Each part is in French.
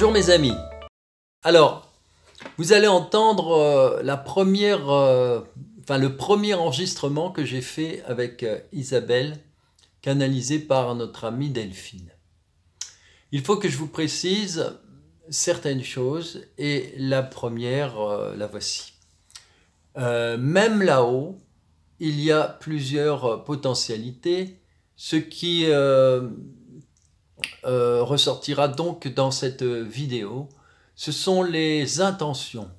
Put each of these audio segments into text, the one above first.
Bonjour mes amis. Alors, vous allez entendre le premier enregistrement que j'ai fait avec Isabelle, canalisé par notre amie Delphine. Il faut que je vous précise certaines choses et la première, la voici. Même là-haut, il y a plusieurs potentialités, ce qui ressortira donc dans cette vidéo. Ce sont les intentions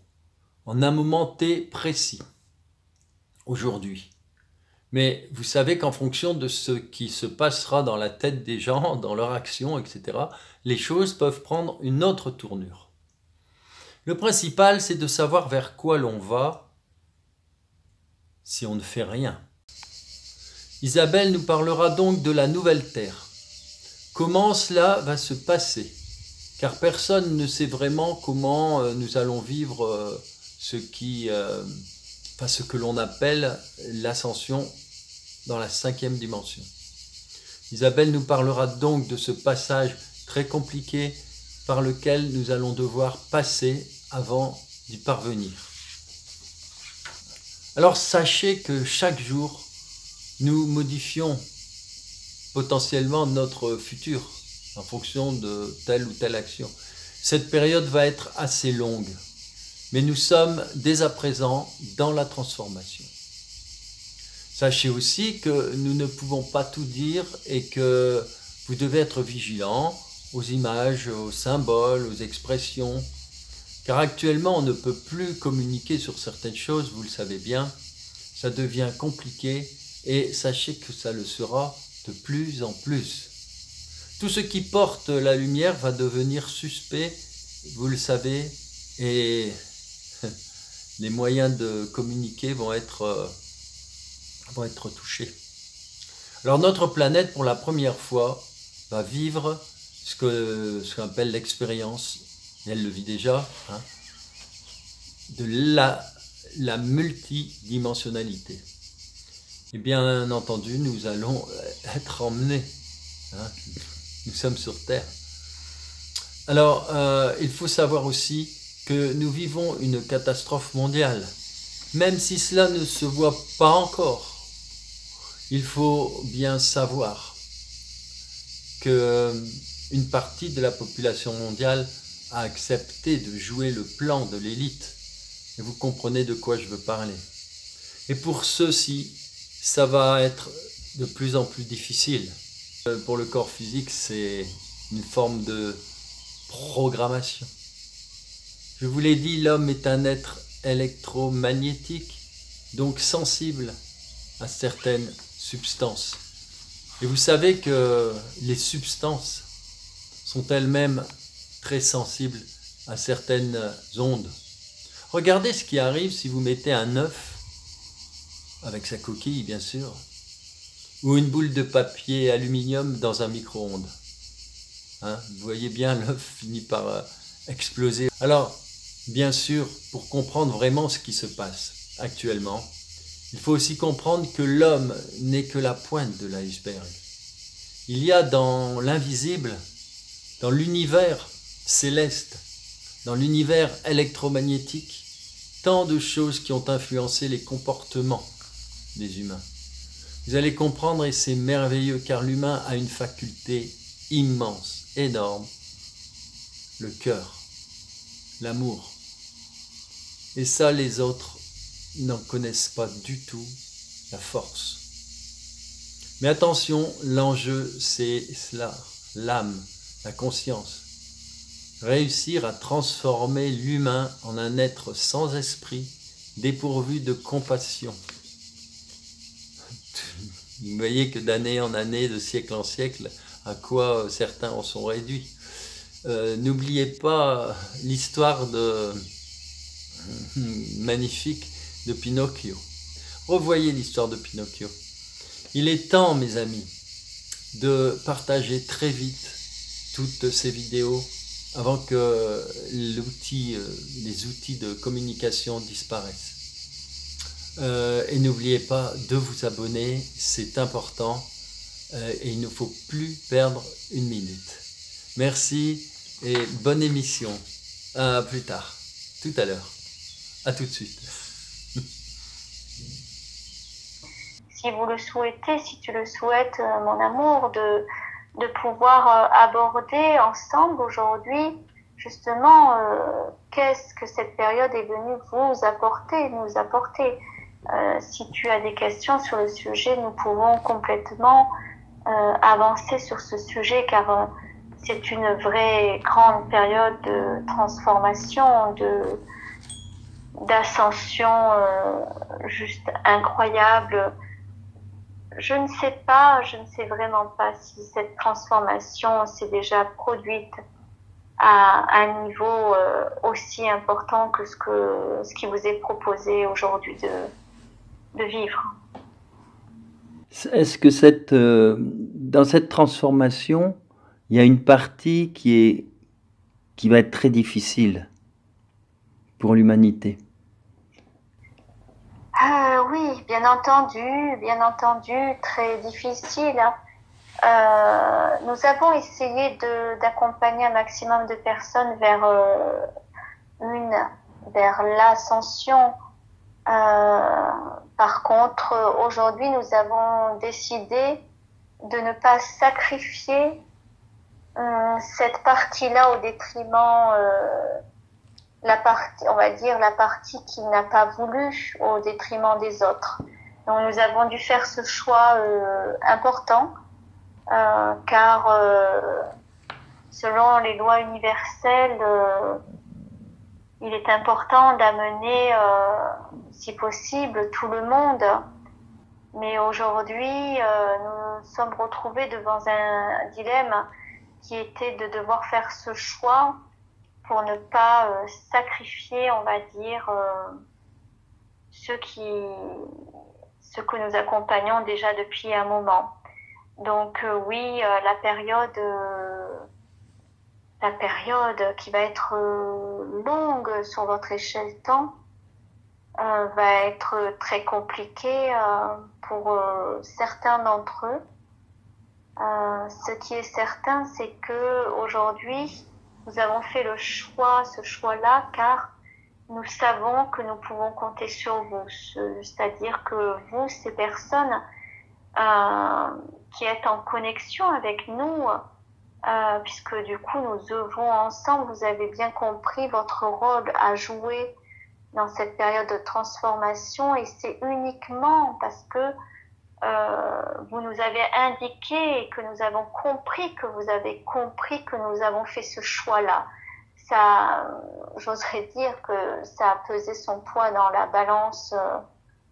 en un moment T précis, aujourd'hui. Mais vous savez qu'en fonction de ce qui se passera dans la tête des gens, dans leur action, etc., les choses peuvent prendre une autre tournure. Le principal, c'est de savoir vers quoi l'on va si on ne fait rien. Isabelle nous parlera donc de la nouvelle Terre. Comment cela va se passer? Car personne ne sait vraiment comment nous allons vivre ce que l'on appelle l'ascension dans la 5e dimension. Isabelle nous parlera donc de ce passage très compliqué par lequel nous allons devoir passer avant d'y parvenir. Alors sachez que chaque jour, nous modifions potentiellement notre futur en fonction de telle ou telle action. Cette période va être assez longue, mais nous sommes dès à présent dans la transformation. Sachez aussi que nous ne pouvons pas tout dire et que vous devez être vigilant aux images, aux symboles, aux expressions, car actuellement on ne peut plus communiquer sur certaines choses, vous le savez bien, ça devient compliqué et sachez que ça le sera de plus en plus. Tout ce qui porte la lumière va devenir suspect, vous le savez, et les moyens de communiquer vont être touchés. Alors notre planète, pour la première fois, va vivre ce qu'on appelle l'expérience, et elle le vit déjà, de la multidimensionnalité. Et bien entendu, nous allons être emmenés. Nous sommes sur Terre. Alors, il faut savoir aussi que nous vivons une catastrophe mondiale. Même si cela ne se voit pas encore, il faut bien savoir qu'une partie de la population mondiale a accepté de jouer le plan de l'élite. Et vous comprenez de quoi je veux parler. Et pour ceux-ci, ça va être de plus en plus difficile. Pour le corps physique, c'est une forme de programmation. Je vous l'ai dit, l'homme est un être électromagnétique, donc sensible à certaines substances. Et vous savez que les substances sont elles-mêmes très sensibles à certaines ondes. Regardez ce qui arrive si vous mettez un œuf, avec sa coquille bien sûr, ou une boule de papier aluminium dans un micro-ondes. Vous voyez bien, l'œuf finit par exploser. Alors, bien sûr, pour comprendre vraiment ce qui se passe actuellement, il faut aussi comprendre que l'homme n'est que la pointe de l'iceberg. Il y a dans l'invisible, dans l'univers céleste, dans l'univers électromagnétique, tant de choses qui ont influencé les comportements des humains. Vous allez comprendre, et c'est merveilleux, car l'humain a une faculté immense, énorme, le cœur, l'amour. Et ça, les autres n'en connaissent pas du tout la force. Mais attention, l'enjeu, c'est cela, l'âme, la conscience. Réussir à transformer l'humain en un être sans esprit, dépourvu de compassion. Vous voyez que d'année en année, de siècle en siècle, à quoi certains en sont réduits. N'oubliez pas l'histoire magnifique de Pinocchio. Revoyez l'histoire de Pinocchio. Il est temps, mes amis, de partager très vite toutes ces vidéos avant que les outils de communication disparaissent. Et n'oubliez pas de vous abonner, c'est important et il ne faut plus perdre une minute. Merci et bonne émission. À plus tard, tout à l'heure. À tout de suite. Si vous le souhaitez, si tu le souhaites, mon amour, de pouvoir aborder ensemble aujourd'hui, justement, qu'est-ce que cette période est venue vous apporter, nous apporter. Si tu as des questions sur le sujet, nous pouvons complètement avancer sur ce sujet, car c'est une vraie grande période de transformation, d'ascension juste incroyable. Je ne sais vraiment pas si cette transformation s'est déjà produite à un niveau aussi important que ce qui vous est proposé aujourd'hui de vivre. Est-ce que dans cette transformation, il y a une partie qui va être très difficile pour l'humanité? Oui, bien entendu, très difficile. Nous avons essayé d'accompagner un maximum de personnes vers l'ascension. Par contre, aujourd'hui, nous avons décidé de ne pas sacrifier cette partie-là au détriment on va dire la partie qui n'a pas voulu au détriment des autres. Donc nous avons dû faire ce choix important car selon les lois universelles, il est important d'amener, si possible, tout le monde. Mais aujourd'hui, nous nous sommes retrouvés devant un dilemme qui était de devoir faire ce choix pour ne pas sacrifier, on va dire, ceux que nous accompagnons déjà depuis un moment. Donc oui, la période qui va être longue sur votre échelle temps va être très compliquée pour certains d'entre eux. Ce qui est certain, c'est que aujourd'hui, nous avons fait ce choix-là, car nous savons que nous pouvons compter sur vous. C'est-à-dire que vous, ces personnes qui êtes en connexion avec nous, puisque du coup nous œuvrons ensemble, vous avez bien compris votre rôle à jouer dans cette période de transformation, et c'est uniquement parce que vous nous avez indiqué et que nous avons compris que vous avez compris que nous avons fait ce choix-là. Ça, j'oserais dire que ça a pesé son poids dans la balance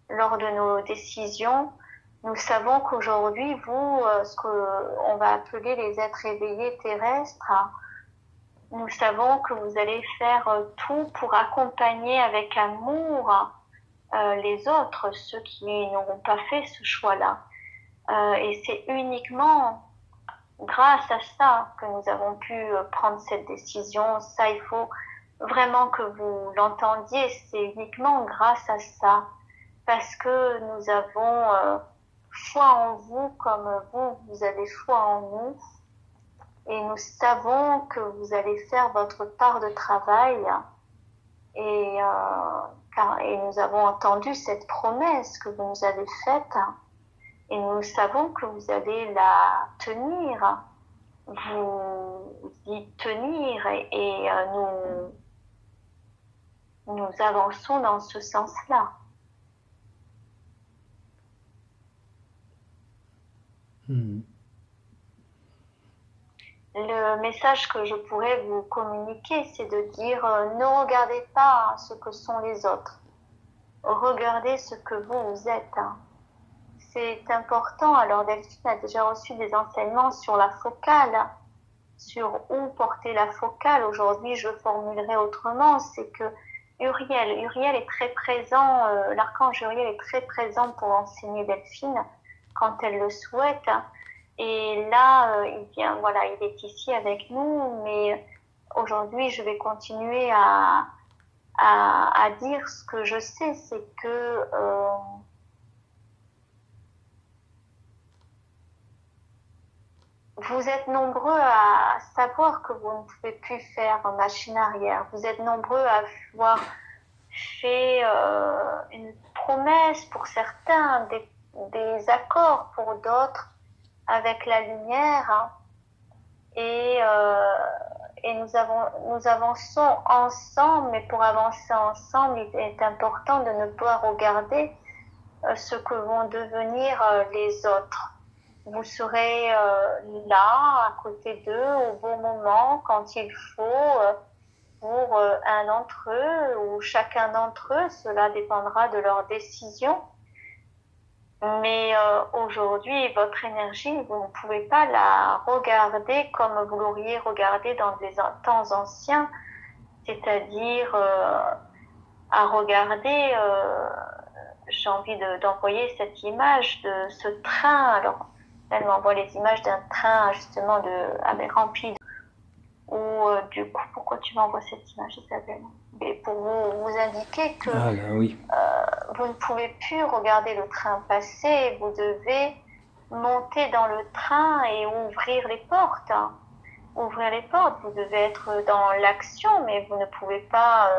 lors de nos décisions. Nous savons qu'aujourd'hui, vous, ce qu'on va appeler les êtres éveillés terrestres, nous savons que vous allez faire tout pour accompagner avec amour les autres, ceux qui n'auront pas fait ce choix-là. Et c'est uniquement grâce à ça que nous avons pu prendre cette décision. Ça, il faut vraiment que vous l'entendiez. C'est uniquement grâce à ça, parce que nous avons foi en vous comme vous avez foi en nous. Et nous savons que vous allez faire votre part de travail. Et nous avons entendu cette promesse que vous nous avez faite, et nous savons que vous allez la tenir, vous y tenir, et nous avançons dans ce sens-là. Le message que je pourrais vous communiquer, c'est de dire ne regardez pas ce que sont les autres, regardez ce que vous êtes. C'est important. Alors Delphine a déjà reçu des enseignements sur la focale, sur où porter la focale. Aujourd'hui, je formulerai autrement, c'est que Uriel est très présent, l'archange Uriel est très présent pour enseigner Delphine quand elle le souhaite. Et là, il est ici avec nous, mais aujourd'hui, je vais continuer à dire ce que je sais, c'est que vous êtes nombreux à savoir que vous ne pouvez plus faire machine arrière. Vous êtes nombreux à avoir fait une promesse pour certains, des accords pour d'autres avec la lumière. Hein. Et nous avançons ensemble, mais pour avancer ensemble, il est important de ne pas regarder ce que vont devenir les autres. Vous serez là, à côté d'eux, au bon moment, quand il faut, pour un d'entre eux ou chacun d'entre eux. Cela dépendra de leur décision. Mais aujourd'hui, votre énergie, vous ne pouvez pas la regarder comme vous l'auriez regardée dans des temps anciens, c'est-à-dire à regarder, j'ai envie d'envoyer cette image de ce train. Alors, elle m'envoie les images d'un train justement rempli. Ou du coup, pourquoi tu m'envoies cette image, Isabelle? Mais pour vous indiquer que Ah là, oui. vous ne pouvez plus regarder le train passer, vous devez monter dans le train et ouvrir les portes. Hein. Ouvrir les portes, vous devez être dans l'action, mais vous ne pouvez pas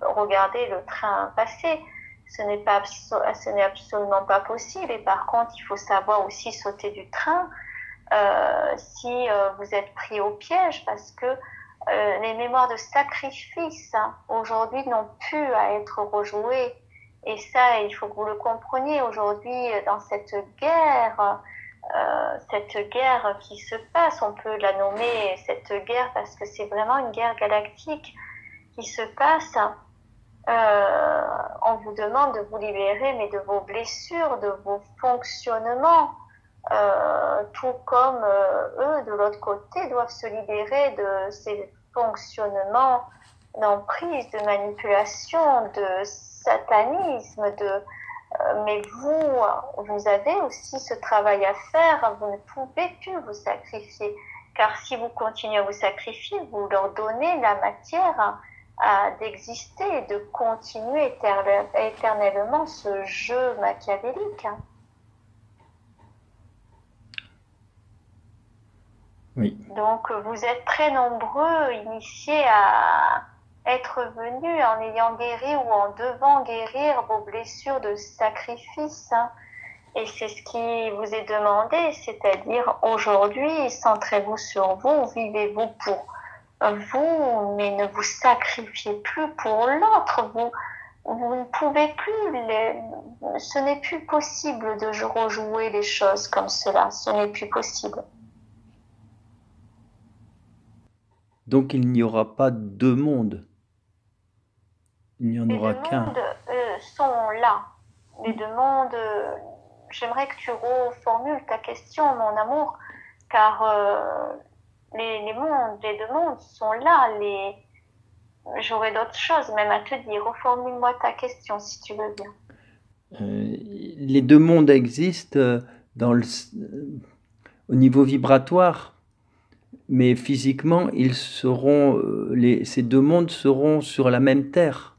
ne regarder le train passer. Ce n'est absolument pas possible. Et par contre, il faut savoir aussi sauter du train si vous êtes pris au piège, parce que les mémoires de sacrifice hein, aujourd'hui n'ont plus à être rejouées. Et ça, il faut que vous le compreniez aujourd'hui dans cette guerre qui se passe. On peut la nommer cette guerre parce que c'est vraiment une guerre galactique qui se passe. On vous demande de vous libérer, mais de vos blessures, de vos fonctionnements. Tout comme eux, de l'autre côté, doivent se libérer de ces fonctionnements d'emprise, de manipulation, de satanisme, mais vous avez aussi ce travail à faire, vous ne pouvez plus vous sacrifier, car si vous continuez à vous sacrifier, vous leur donnez la matière d'exister, de continuer éternellement ce jeu machiavélique. Oui. Donc vous êtes très nombreux initiés à être venus en ayant guéri ou en devant guérir vos blessures de sacrifice. Hein. Et c'est ce qui vous est demandé, c'est-à-dire aujourd'hui, centrez-vous sur vous, vivez-vous pour vous, mais ne vous sacrifiez plus pour l'autre. Vous ne pouvez plus, ce n'est plus possible de rejouer les choses comme cela, ce n'est plus possible. Donc il n'y aura pas deux mondes. Il n'y en aura qu'un. Les deux mondes sont là. Les deux mondes, j'aimerais que tu reformules ta question, mon amour, car les deux mondes sont là. J'aurais d'autres choses même à te dire. Reformule-moi ta question si tu veux bien. Les deux mondes existent au niveau vibratoire, mais physiquement, ces deux mondes seront sur la même terre.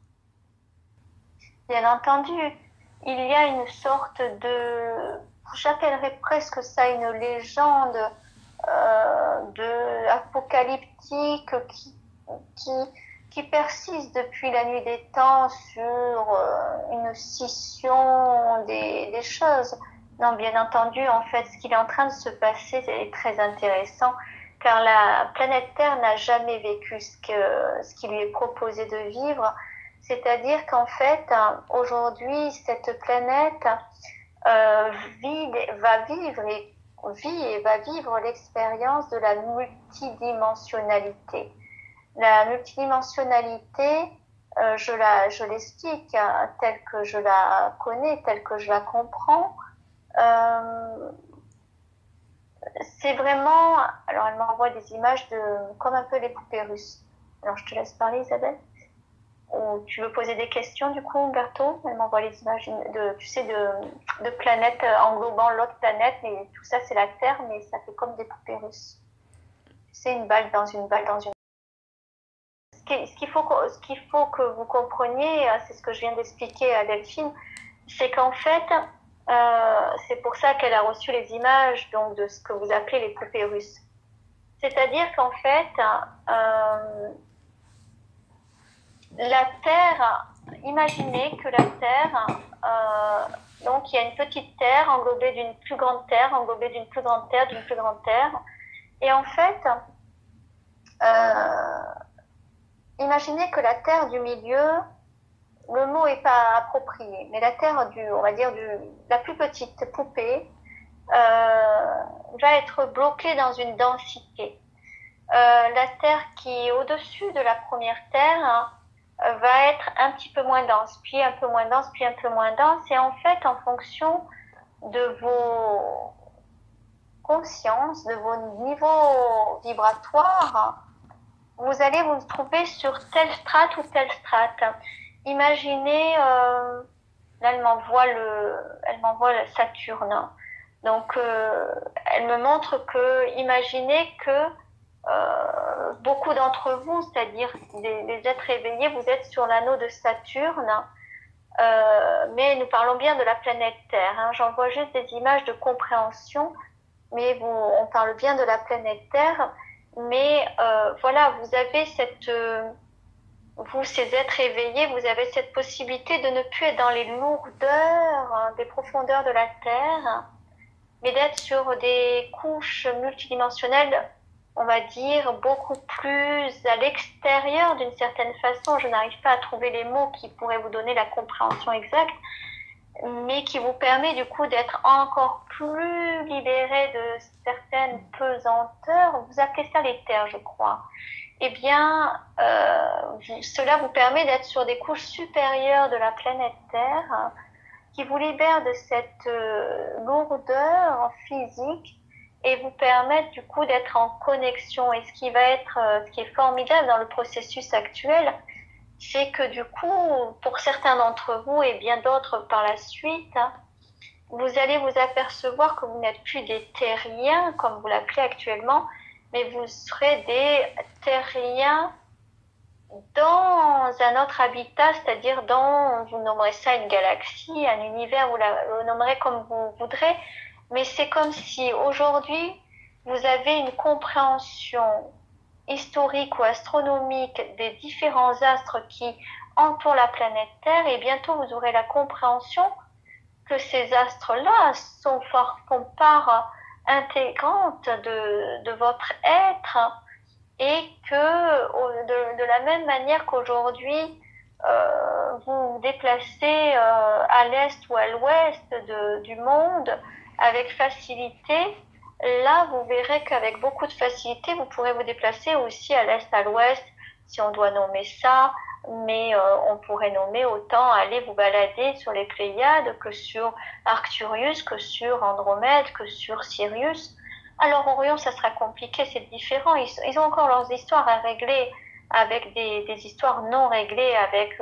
Bien entendu, il y a une sorte j'appellerais presque ça une légende apocalyptique qui persiste depuis la nuit des temps sur une scission des choses. Non, bien entendu, en fait, ce qui est en train de se passer est très intéressant, car la planète Terre n'a jamais vécu ce qui lui est proposé de vivre. C'est-à-dire qu'en fait, aujourd'hui, cette planète vit et va vivre l'expérience de la multidimensionnalité. La multidimensionnalité, je l'explique telle que je la connais, telle que je la comprends. C'est vraiment... Alors, elle m'envoie des images comme un peu les poupées russes. Alors, je te laisse parler, Isabelle. Ou tu veux poser des questions, du coup, Umberto? Elle m'envoie les images de planètes englobant l'autre planète, mais tout ça, c'est la Terre, mais ça fait comme des poupées russes. C'est une balle dans une balle dans une... Ce qu'il faut que vous compreniez, c'est ce que je viens d'expliquer à Delphine, c'est qu'en fait, c'est pour ça qu'elle a reçu les images donc, de ce que vous appelez les poupées russes. C'est-à-dire qu'en fait, la Terre, imaginez que la Terre, donc il y a une petite Terre englobée d'une plus grande Terre, englobée d'une plus grande Terre, d'une plus grande Terre. Et en fait, imaginez que la Terre du milieu, le mot n'est pas approprié, mais la Terre on va dire la plus petite poupée, va être bloquée dans une densité. La Terre qui est au-dessus de la première Terre va être un petit peu moins dense, puis un peu moins dense, puis un peu moins dense. Et en fait, en fonction de vos consciences, de vos niveaux vibratoires, vous allez vous trouver sur telle strate ou telle strate. Imaginez, là elle m'envoie le Saturne. Donc elle me montre que, imaginez que beaucoup d'entre vous, c'est-à-dire les êtres éveillés, vous êtes sur l'anneau de Saturne, mais nous parlons bien de la planète Terre. Hein. J'envoie juste des images de compréhension, mais on parle bien de la planète Terre. Mais voilà, vous avez vous, ces êtres éveillés, vous avez cette possibilité de ne plus être dans les lourdeurs des profondeurs de la Terre, mais d'être sur des couches multidimensionnelles, on va dire, beaucoup plus à l'extérieur d'une certaine façon. Je n'arrive pas à trouver les mots qui pourraient vous donner la compréhension exacte, mais qui vous permet du coup d'être encore plus libéré de certaines pesanteurs. Vous appelez ça les terres, je crois. Eh bien, cela vous permet d'être sur des couches supérieures de la planète Terre, qui vous libère de cette lourdeur physique et vous permettre du coup d'être en connexion. Et ce qui est formidable dans le processus actuel, c'est que du coup, pour certains d'entre vous et bien d'autres par la suite, vous allez vous apercevoir que vous n'êtes plus des terriens, comme vous l'appelez actuellement, mais vous serez des terriens dans un autre habitat, c'est-à-dire vous nommerez ça une galaxie, un univers, vous le nommerez comme vous voudrez, mais c'est comme si aujourd'hui, vous avez une compréhension historique ou astronomique des différents astres qui entourent la planète Terre, et bientôt vous aurez la compréhension que ces astres-là font part intégrante de votre être, et que de la même manière qu'aujourd'hui vous vous déplacez à l'est ou à l'ouest du monde avec facilité, là vous verrez qu'avec beaucoup de facilité vous pourrez vous déplacer aussi à l'est, à l'ouest, si on doit nommer ça, mais on pourrait nommer autant aller vous balader sur les Pléiades que sur Arcturus, que sur Andromède, que sur Sirius. Alors Orion, ça sera compliqué, c'est différent. Ils ont encore leurs histoires à régler, avec des histoires non réglées avec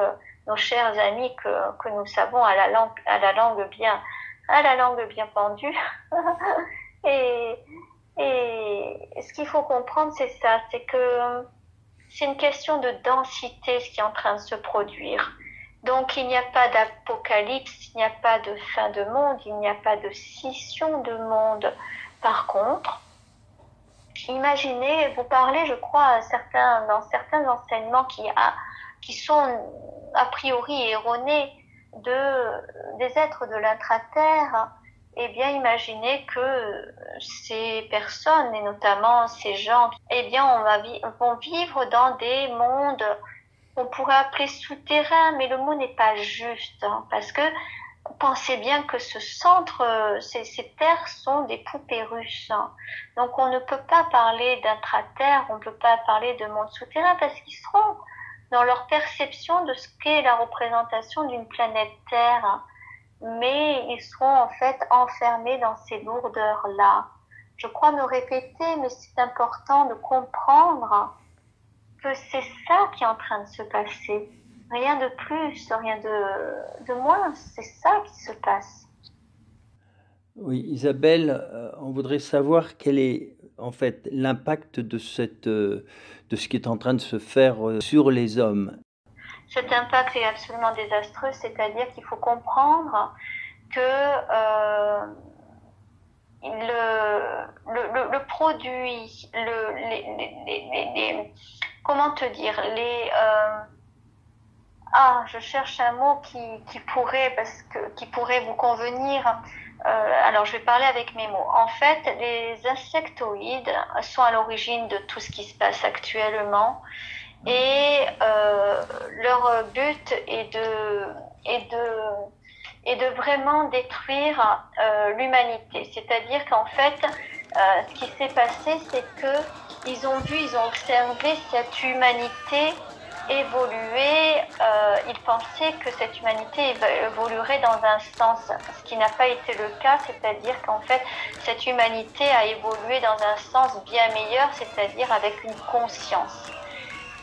nos chers amis que nous savons à la langue bien pendue. et ce qu'il faut comprendre, c'est ça, c'est que c'est une question de densité, ce qui est en train de se produire. Donc il n'y a pas d'apocalypse, il n'y a pas de fin de monde, il n'y a pas de scission de monde. Par contre, imaginez, vous parlez, je crois, dans certains enseignements qui sont a priori erronés des êtres de l'intra-terre. Eh bien, imaginez que ces personnes, et notamment ces gens, eh bien, vont vivre dans des mondes qu'on pourrait appeler souterrains, mais le mot n'est pas juste, hein, parce que pensez bien que ce centre, ces terres sont des poupées russes. Hein. Donc on ne peut pas parler d'intra-terre, on ne peut pas parler de monde souterrain, parce qu'ils seront dans leur perception de ce qu'est la représentation d'une planète Terre. Mais ils seront en fait enfermés dans ces lourdeurs-là. Je crois me répéter, mais c'est important de comprendre que c'est ça qui est en train de se passer. Rien de plus, rien de moins, c'est ça qui se passe. Oui, Isabelle, on voudrait savoir quel est en fait l'impact de ce qui est en train de se faire sur les hommes. Cet impact est absolument désastreux, c'est-à-dire qu'il faut comprendre que le produit, comment te dire, je cherche un mot qui pourrait vous convenir. Alors, je vais parler avec mes mots. En fait, les insectoïdes sont à l'origine de tout ce qui se passe actuellement et leur but est de vraiment détruire l'humanité. C'est-à-dire qu'en fait, ce qui s'est passé, c'est que ils ont observé cette humanité évoluer. Ils pensaient que cette humanité évoluerait dans un sens, ce qui n'a pas été le cas, c'est-à-dire qu'en fait, cette humanité a évolué dans un sens bien meilleur, c'est-à-dire avec une conscience.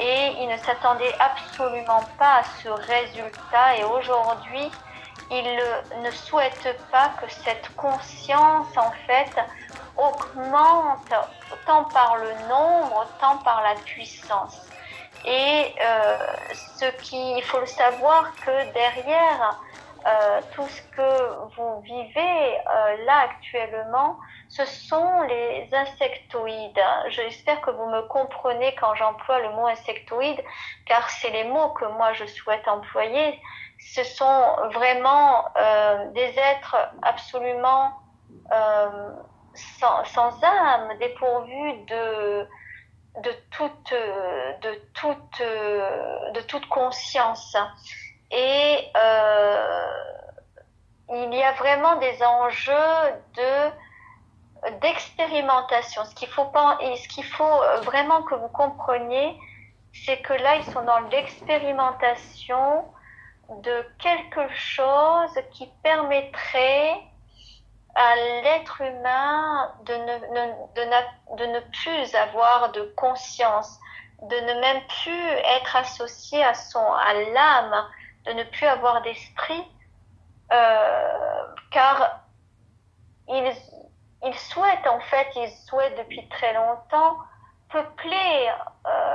Et ils ne s'attendaient absolument pas à ce résultat, et aujourd'hui, ils ne souhaitent pas que cette conscience, en fait, augmente tant par le nombre, tant par la puissance. Et il faut le savoir que derrière tout ce que vous vivez là actuellement, ce sont les insectoïdes. J'espère que vous me comprenez quand j'emploie le mot insectoïde, car c'est les mots que moi je souhaite employer. Ce sont vraiment des êtres absolument sans âme, dépourvus de toute conscience. Et il y a vraiment des enjeux d'expérimentation. Ce qu'il faut vraiment que vous compreniez, c'est que là, ils sont dans l'expérimentation de quelque chose qui permettrait à l'être humain de ne plus avoir de conscience, de ne même plus être associé à l'âme, de ne plus avoir d'esprit, car ils souhaitent depuis très longtemps peupler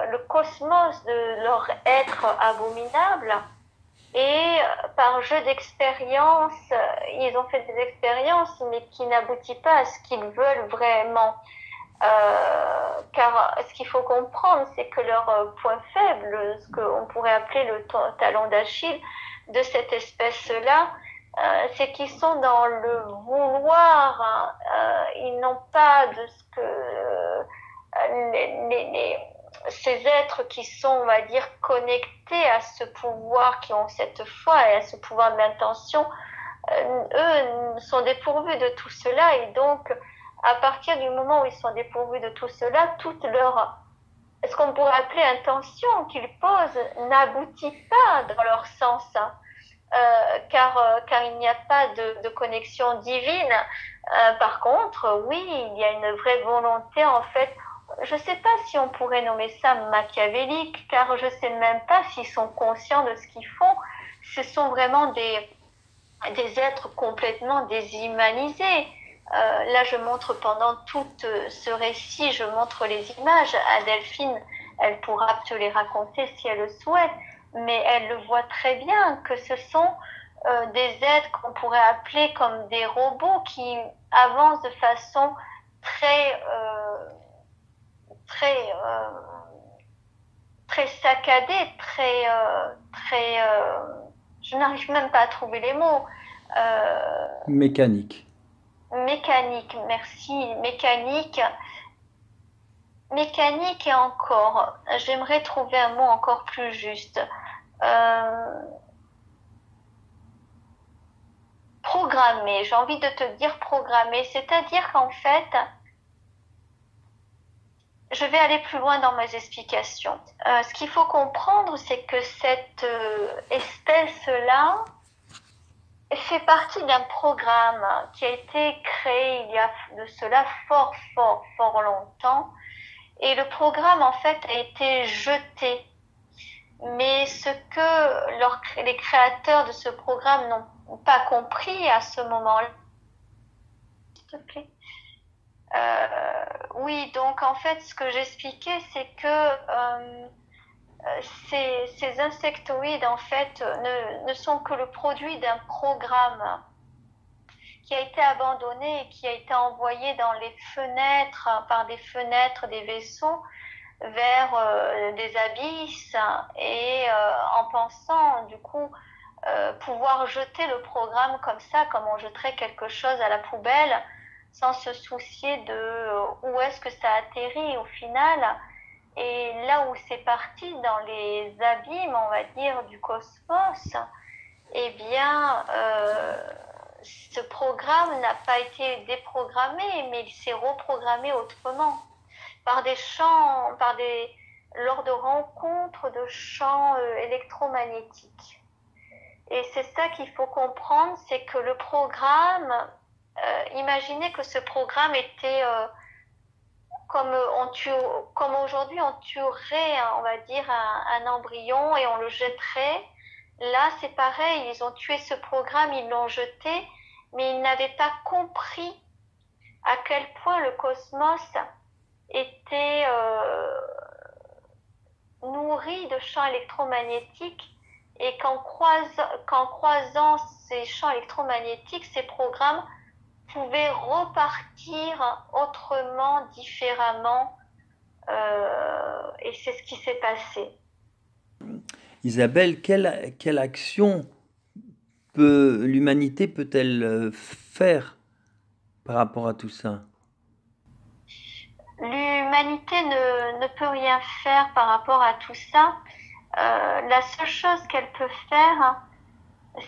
le cosmos de leur être abominable. Et par jeu d'expérience, ils ont fait des expériences, mais qui n'aboutissent pas à ce qu'ils veulent vraiment. Car ce qu'il faut comprendre, c'est que leur point faible, ce qu'on pourrait appeler le talon d'Achille de cette espèce-là, c'est qu'ils sont dans le vouloir. Ils n'ont pas de ce que ces êtres qui sont, on va dire, connectés à ce pouvoir, qui ont cette foi et à ce pouvoir de l'intention, eux sont dépourvus de tout cela. Et donc, à partir du moment où ils sont dépourvus de tout cela, toute ce qu'on pourrait appeler intention qu'ils posent n'aboutit pas dans leur sens, car il n'y a pas de connexion divine. Par contre, oui, il y a une vraie volonté, en fait. Je ne sais pas si on pourrait nommer ça machiavélique, car je ne sais même pas s'ils sont conscients de ce qu'ils font. Ce sont vraiment des êtres complètement déshumanisés. Là, je montre pendant tout ce récit, je montre les images à Delphine. Elle pourra te les raconter si elle le souhaite, mais elle le voit très bien que ce sont des êtres qu'on pourrait appeler comme des robots qui avancent de façon très saccadée, je n'arrive même pas à trouver les mots. Mécanique. Mécanique, merci. Mécanique et encore, j'aimerais trouver un mot encore plus juste. Programmé, j'ai envie de te dire programmé, c'est-à-dire qu'en fait, je vais aller plus loin dans mes explications. Ce qu'il faut comprendre, c'est que cette espèce-là fait partie d'un programme qui a été créé il y a de cela fort longtemps. Et le programme, en fait, a été jeté. Mais ce que les créateurs de ce programme n'ont pas compris à ce moment-là, s'il te plaît. Oui, donc en fait, ce que j'expliquais, c'est que ces insectoïdes, en fait, ne sont que le produit d'un programme qui a été abandonné et qui a été envoyé dans les fenêtres, par des fenêtres des vaisseaux vers des abysses et en pensant du coup pouvoir jeter le programme comme ça, comme on jetterait quelque chose à la poubelle, sans se soucier de où est-ce que ça atterrit au final. Et là où c'est parti, dans les abîmes, on va dire, du cosmos, eh bien, ce programme n'a pas été déprogrammé, mais il s'est reprogrammé autrement, par des champs, lors de rencontres de champs électromagnétiques. Et c'est ça qu'il faut comprendre, c'est que le programme, imaginez que ce programme était comme aujourd'hui on tuerait, on va dire, un embryon et on le jetterait. Là, c'est pareil, ils ont tué ce programme, ils l'ont jeté, mais ils n'avaient pas compris à quel point le cosmos était nourri de champs électromagnétiques et qu'en croisant ces champs électromagnétiques, ces programmes pouvaient repartir autrement, différemment, et c'est ce qui s'est passé. Isabelle, quelle action l'humanité peut-elle faire par rapport à tout ça? L'humanité ne peut rien faire par rapport à tout ça. La seule chose qu'elle peut faire,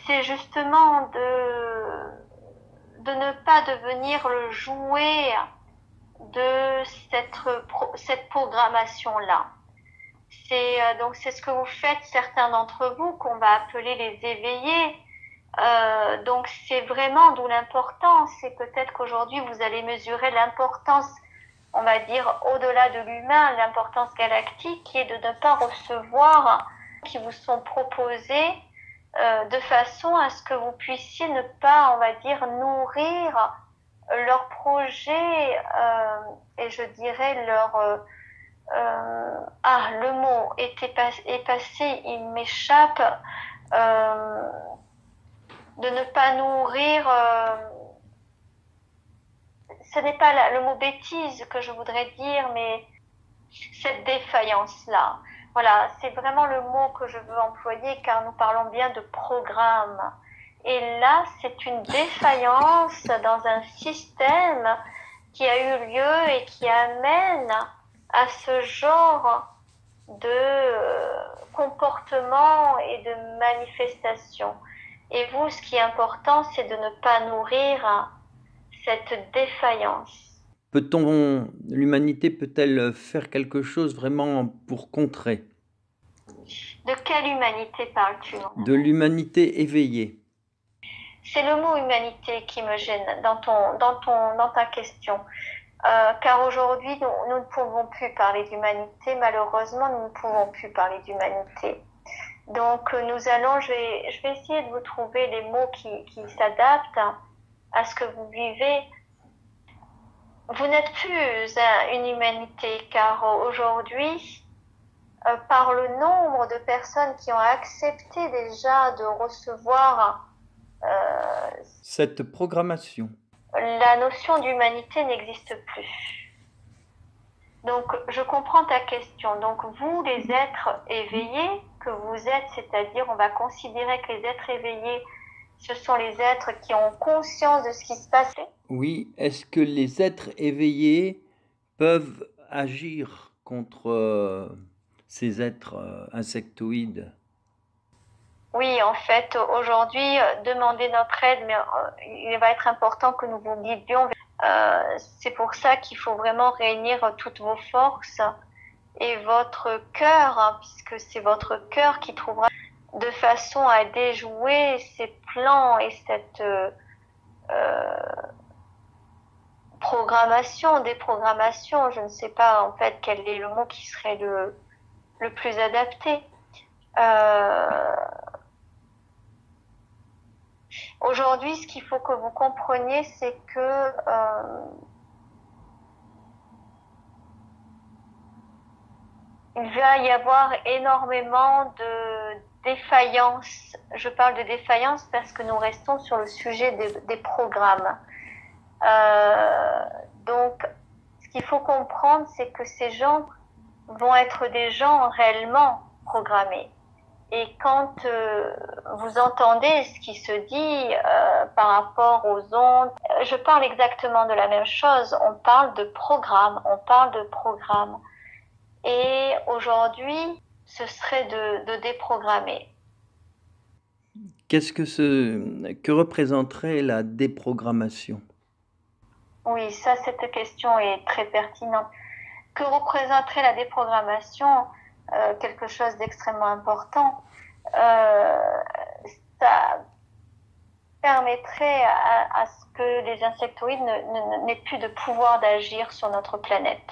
c'est justement de ne pas devenir le jouet de cette programmation-là. Donc c'est ce que vous faites, certains d'entre vous, qu'on va appeler les éveillés. Donc c'est vraiment d'où l'importance, et peut-être qu'aujourd'hui vous allez mesurer l'importance, on va dire, au-delà de l'humain, l'importance galactique, qui est de ne pas recevoir qui vous sont proposés de façon à ce que vous puissiez ne pas, on va dire, nourrir leur projet et je dirais le mot est passé, il m'échappe, de ne pas nourrir, ce n'est pas le mot bêtise que je voudrais dire, mais cette défaillance-là. Voilà, c'est vraiment le mot que je veux employer, car nous parlons bien de programme. Et là, c'est une défaillance dans un système qui a eu lieu et qui amène à ce genre de comportement et de manifestation. Et vous, ce qui est important, c'est de ne pas nourrir cette défaillance. L'humanité peut-elle faire quelque chose vraiment pour contrer? De quelle humanité parles-tu? De l'humanité éveillée. C'est le mot humanité qui me gêne dans ta question. Car aujourd'hui, nous ne pouvons plus parler d'humanité. Malheureusement, nous ne pouvons plus parler d'humanité. Donc, je vais essayer de vous trouver les mots qui s'adaptent à ce que vous vivez. Vous n'êtes plus une humanité, car aujourd'hui, par le nombre de personnes qui ont accepté déjà de recevoir cette programmation, la notion d'humanité n'existe plus. Donc, je comprends ta question. Donc, vous, les êtres éveillés que vous êtes, c'est-à-dire, on va considérer que les êtres éveillés, ce sont les êtres qui ont conscience de ce qui se passe. Oui, est-ce que les êtres éveillés peuvent agir contre ces êtres insectoïdes? Oui, en fait, aujourd'hui, demander notre aide, mais il va être important que nous vous guidions. C'est pour ça qu'il faut vraiment réunir toutes vos forces et votre cœur, hein, puisque c'est votre cœur qui trouvera de façon à déjouer ces plans et cette déprogrammation, je ne sais pas en fait quel est le mot qui serait le plus adapté. Aujourd'hui, ce qu'il faut que vous compreniez, c'est que il va y avoir énormément défaillance. Je parle de défaillance parce que nous restons sur le sujet des programmes. Donc, ce qu'il faut comprendre, c'est que ces gens vont être des gens réellement programmés. Et quand vous entendez ce qui se dit par rapport aux ondes, je parle exactement de la même chose. On parle de programme, on parle de programme. Et aujourd'hui, ce serait de déprogrammer. Que représenterait la déprogrammation? Oui, ça, cette question est très pertinente. Que représenterait la déprogrammation? Quelque chose d'extrêmement important. Ça permettrait à ce que les insectoïdes n'aient plus de pouvoir d'agir sur notre planète,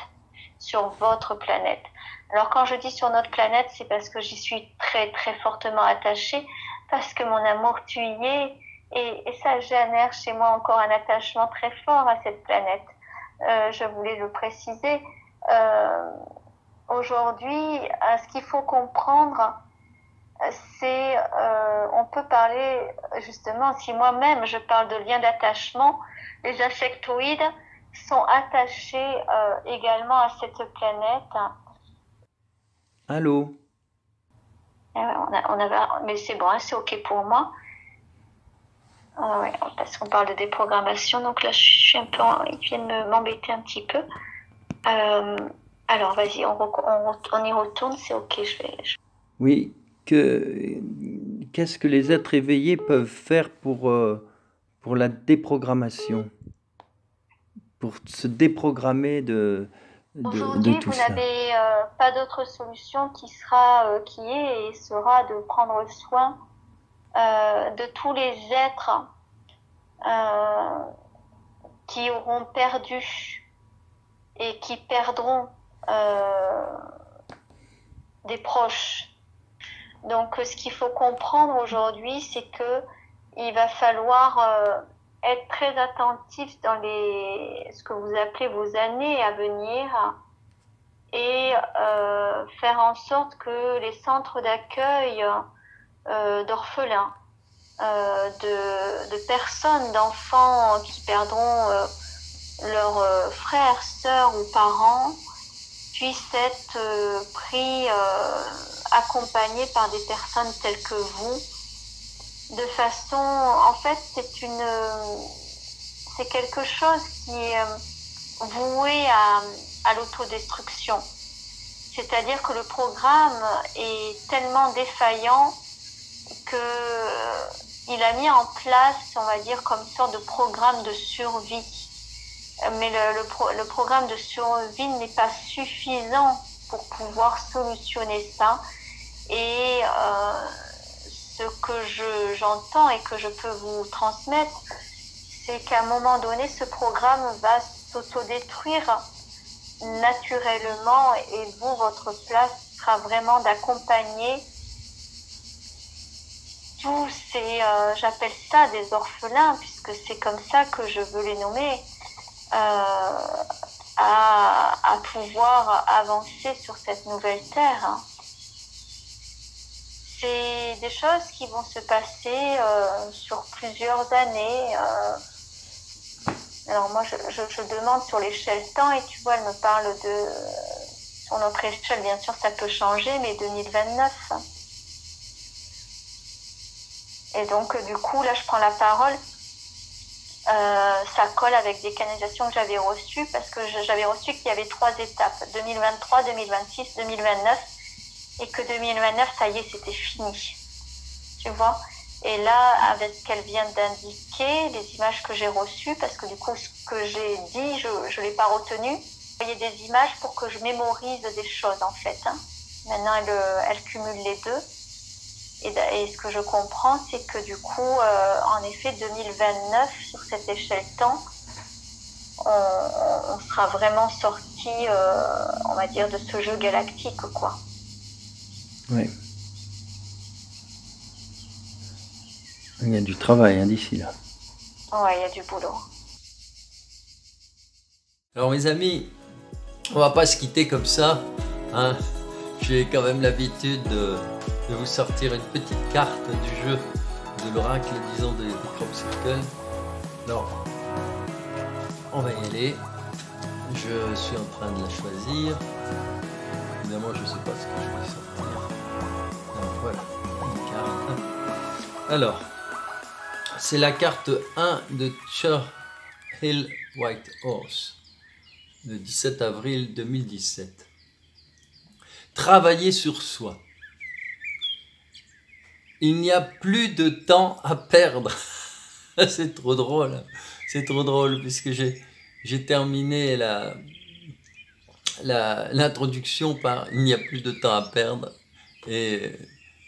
sur votre planète. Alors quand je dis sur notre planète, c'est parce que j'y suis très très fortement attachée, parce que mon amour tu y es, et ça génère chez moi encore un attachement très fort à cette planète. Je voulais le préciser. Aujourd'hui, ce qu'il faut comprendre, c'est, on peut parler justement, si moi-même je parle de lien d'attachement, les insectoïdes sont attachés également à cette planète. Allô? Mais c'est bon, c'est ok pour moi. Ouais, parce qu'on parle de déprogrammation, donc là je suis un peu, ils viennent m'embêter un petit peu. Alors vas-y, on y retourne, c'est ok, Oui, qu'est-ce que les êtres éveillés peuvent faire pour la déprogrammation, pour se déprogrammer de Aujourd'hui, tout vous ça? n'avez pas d'autre solution qui est et sera de prendre soin de tous les êtres qui auront perdu et qui perdront des proches. Donc, ce qu'il faut comprendre aujourd'hui, c'est que il va falloir être très attentif dans ce que vous appelez vos années à venir et faire en sorte que les centres d'accueil d'orphelins, de personnes, d'enfants qui perdront leurs frères, sœurs ou parents puissent être pris, accompagnés par des personnes telles que vous, de façon, en fait, c'est quelque chose qui est voué à l'autodestruction. C'est-à-dire que le programme est tellement défaillant que il a mis en place, on va dire, comme une sorte de programme de survie. Mais le programme de survie n'est pas suffisant pour pouvoir solutionner ça. Et ce que j'entends et que je peux vous transmettre, c'est qu'à un moment donné, ce programme va s'autodétruire naturellement et vous, votre place sera vraiment d'accompagner tous ces, j'appelle ça des orphelins, puisque c'est comme ça que je veux les nommer, à pouvoir avancer sur cette nouvelle terre. C'est des choses qui vont se passer sur plusieurs années. Alors moi, je demande sur l'échelle temps, et tu vois, elle me parle sur notre échelle, bien sûr, ça peut changer, mais 2029. Et donc, du coup, là, je prends la parole. Ça colle avec des canalisations que j'avais reçues, parce que j'avais reçu qu'il y avait 3 étapes, 2023, 2026, 2029, et que 2029, ça y est, c'était fini. Tu vois? Et là, avec ce qu'elle vient d'indiquer, les images que j'ai reçues, parce que du coup, ce que j'ai dit, je l'ai pas retenu. Il y a des images pour que je mémorise des choses, en fait. Hein. Maintenant, elle cumule les deux. Et ce que je comprends, c'est que du coup, en effet, 2029, sur cette échelle temps, on sera vraiment sorti, on va dire, de ce jeu galactique, quoi. Oui. Il y a du travail, hein, d'ici là. Ouais, il y a du boulot. Alors mes amis, on va pas se quitter comme ça. Hein. J'ai quand même l'habitude de vous sortir une petite carte du jeu de l'oracle, disons, des crop circles. Alors, on va y aller. Je suis en train de la choisir. Évidemment, je ne sais pas ce que je vais sortir. Alors, voilà, une carte. Alors, c'est la carte 1 de Churchill White Horse, le 17 avril 2017. Travailler sur soi. Il n'y a plus de temps à perdre. C'est trop drôle. C'est trop drôle puisque j'ai terminé l'introduction par « Il n'y a plus de temps à perdre ». Et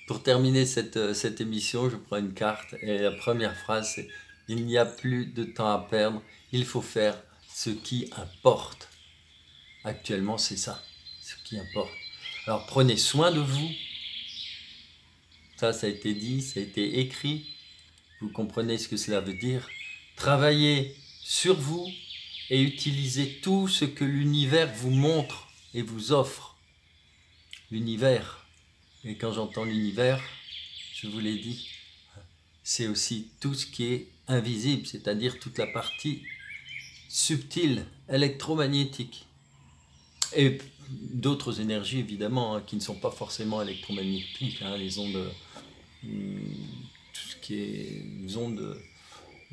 pour terminer cette émission, je prends une carte et la première phrase c'est « Il n'y a plus de temps à perdre, il faut faire ce qui importe ». Actuellement, c'est ça, ce qui importe. Alors prenez soin de vous. Ça a été dit, ça a été écrit. Vous comprenez ce que cela veut dire. Travaillez sur vous et utilisez tout ce que l'univers vous montre et vous offre. L'univers, et quand j'entends l'univers, je vous l'ai dit, c'est aussi tout ce qui est invisible, c'est-à-dire toute la partie subtile, électromagnétique. Et d'autres énergies, évidemment, qui ne sont pas forcément électromagnétiques, les ondes, tout ce qui est ondes,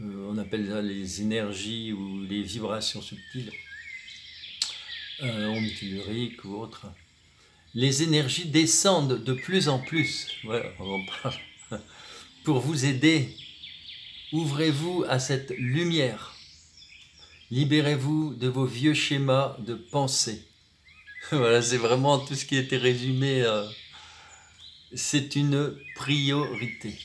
on appelle ça les énergies ou les vibrations subtiles, ondes telluriques ou autres. Les énergies descendent de plus en plus, voilà, on en parle, pour vous aider. Ouvrez-vous à cette lumière. Libérez-vous de vos vieux schémas de pensée. Voilà, c'est vraiment tout ce qui était résumé. C'est une priorité.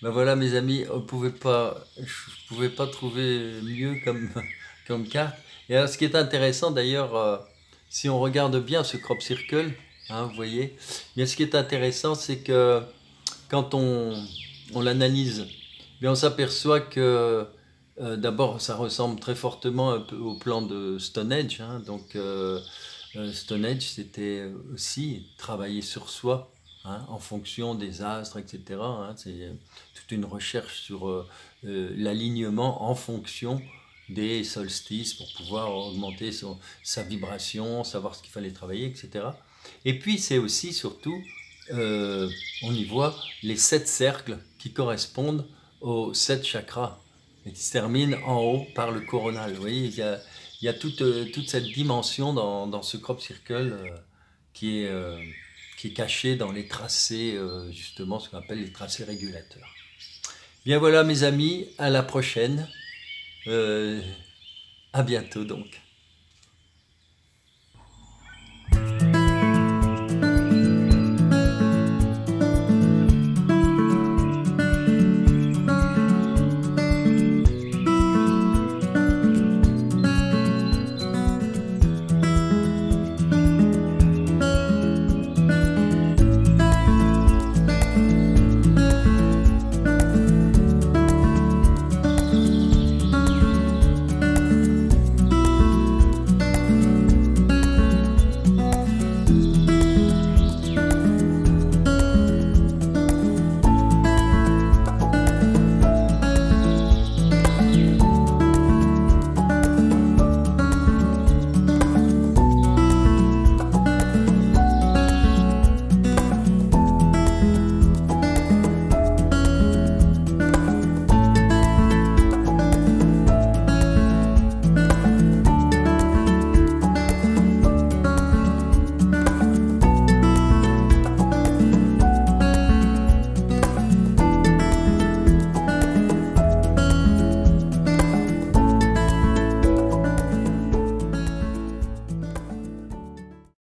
Ben voilà, mes amis, je ne pouvais pas trouver mieux comme carte. Et alors, ce qui est intéressant d'ailleurs, si on regarde bien ce crop circle, vous voyez, bien ce qui est intéressant, c'est que quand on l'analyse, on s'aperçoit que d'abord, ça ressemble très fortement un peu au plan de Stonehenge. Donc, Stonehenge, c'était aussi travailler sur soi, en fonction des astres, etc. C'est toute une recherche sur l'alignement en fonction des solstices pour pouvoir augmenter sa vibration, savoir ce qu'il fallait travailler, etc. Et puis, c'est aussi, surtout, on y voit les 7 cercles qui correspondent aux 7 chakras et qui se terminent en haut par le coronal. Vous voyez, il y a toute cette dimension dans ce crop circle qui est cachée dans les tracés, justement, ce qu'on appelle les tracés régulateurs. Bien voilà, mes amis, à la prochaine. À bientôt donc.